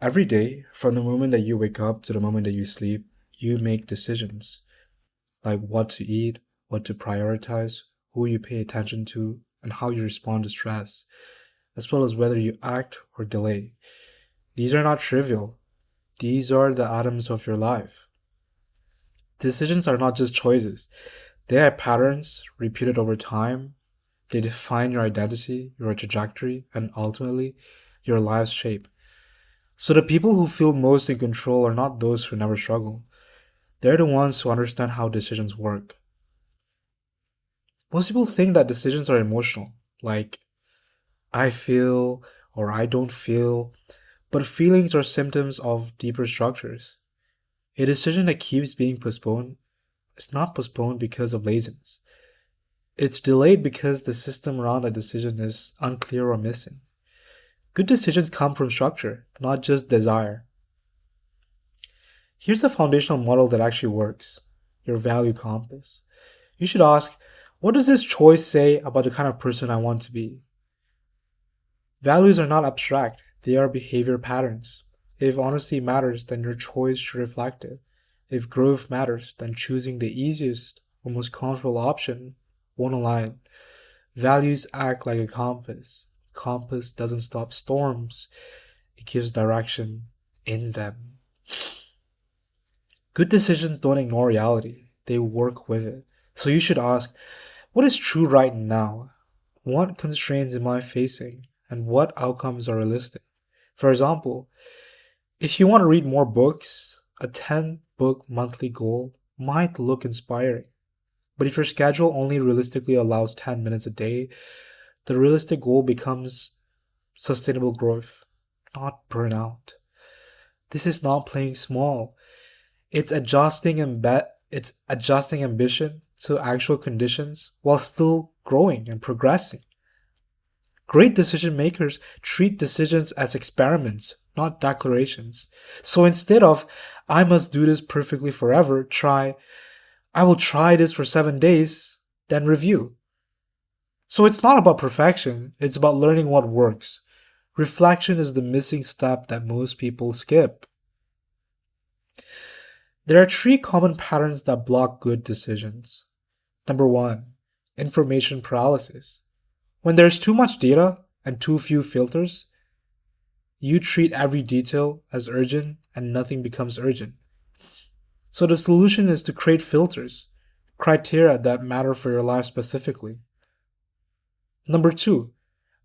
Every day, from the moment that you wake up to the moment that you sleep, you make decisions like what to eat, what to prioritize, who you pay attention to, and how you respond to stress, as well as whether you act or delay. These are not trivial, these are the atoms of your life. Decisions are not just choices, they are patterns repeated over time. They define your identity, your trajectory, and ultimately, your life's shape. So the people who feel most in control are not those who never struggle. They're the ones who understand how decisions work. Most people think that decisions are emotional, like I feel or I don't feel, but feelings are symptoms of deeper structures. A decision that keeps being postponed is not postponed because of laziness. It's delayed because the system around a decision is unclear or missing. Good decisions come from structure, not just desire. Here's a foundational model that actually works: your value compass. You should ask, what does this choice say about the kind of person I want to be? Values are not abstract, they are behavior patterns. If honesty matters, then your choice should reflect it. If growth matters, then choosing the easiest or most comfortable option won't align. Values act like a compass. Compass doesn't stop storms, it gives direction in them. Good decisions don't ignore reality, they work with it. So you should ask, what is true right now? What constraints am I facing? And what outcomes are realistic? For example, if you want to read more books, a 10 book monthly goal might look inspiring. But if your schedule only realistically allows 10 minutes a day, the realistic goal becomes sustainable growth, not burnout. This is not playing small. It's adjusting ambition to actual conditions while still growing and progressing. Great decision makers treat decisions as experiments, not declarations. So instead of I must do this perfectly forever, try I will try this for 7 days, then review. So it's not about perfection, it's about learning what works. Reflection is the missing step that most people skip. There are three common patterns that block good decisions. Number one, information paralysis. When there's too much data and too few filters, you treat every detail as urgent and nothing becomes urgent. So the solution is to create filters, criteria that matter for your life specifically. Number two,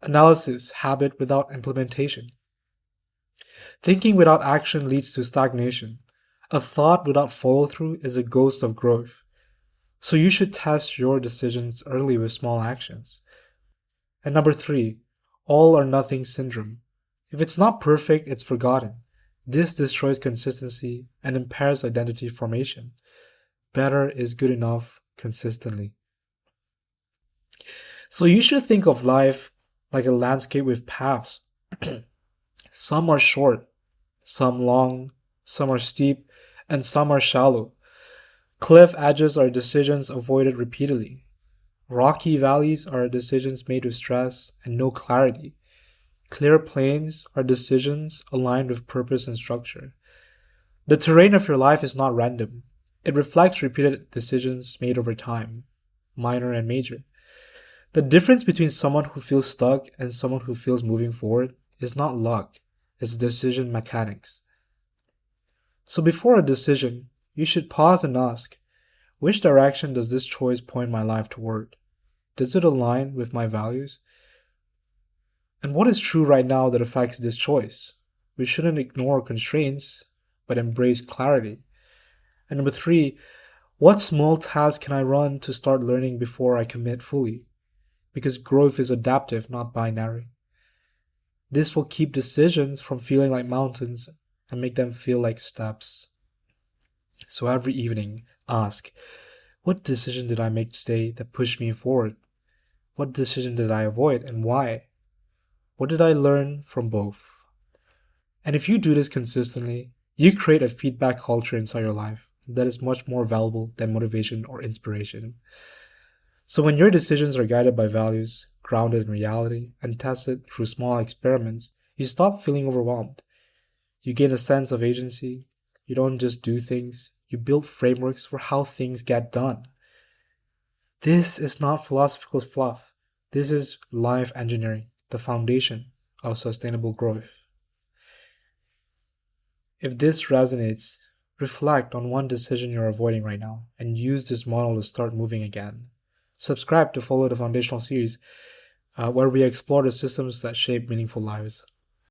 analysis habit without implementation. Thinking without action leads to stagnation. A thought without follow through is a ghost of growth. So you should test your decisions early with small actions. And number three, all or nothing syndrome. If it's not perfect, it's forgotten. This destroys consistency and impairs identity formation. Better is good enough consistently. So you should think of life like a landscape with paths. Some are short, some long, some are steep, and some are shallow. Cliff edges are decisions avoided repeatedly. Rocky valleys are decisions made with stress and no clarity. Clear plains are decisions aligned with purpose and structure. The terrain of your life is not random. It reflects repeated decisions made over time, minor and major. The difference between someone who feels stuck and someone who feels moving forward is not luck, it's decision mechanics. So before a decision, you should pause and ask, which direction does this choice point my life toward? Does it align with my values? And what is true right now that affects this choice? We shouldn't ignore constraints, but embrace clarity. And number three, what small task can I run to start learning before I commit fully? Because growth is adaptive, not binary. This will keep decisions from feeling like mountains and make them feel like steps. So every evening, ask, what decision did I make today that pushed me forward? What decision did I avoid and why? What did I learn from both? And if you do this consistently, you create a feedback culture inside your life that is much more valuable than motivation or inspiration. So when your decisions are guided by values, grounded in reality, and tested through small experiments, you stop feeling overwhelmed. You gain a sense of agency. You don't just do things, you build frameworks for how things get done. This is not philosophical fluff. This is life engineering, the foundation of sustainable growth. If this resonates, reflect on one decision you're avoiding right now and use this model to start moving again. Subscribe to follow the foundational series where we explore the systems that shape meaningful lives.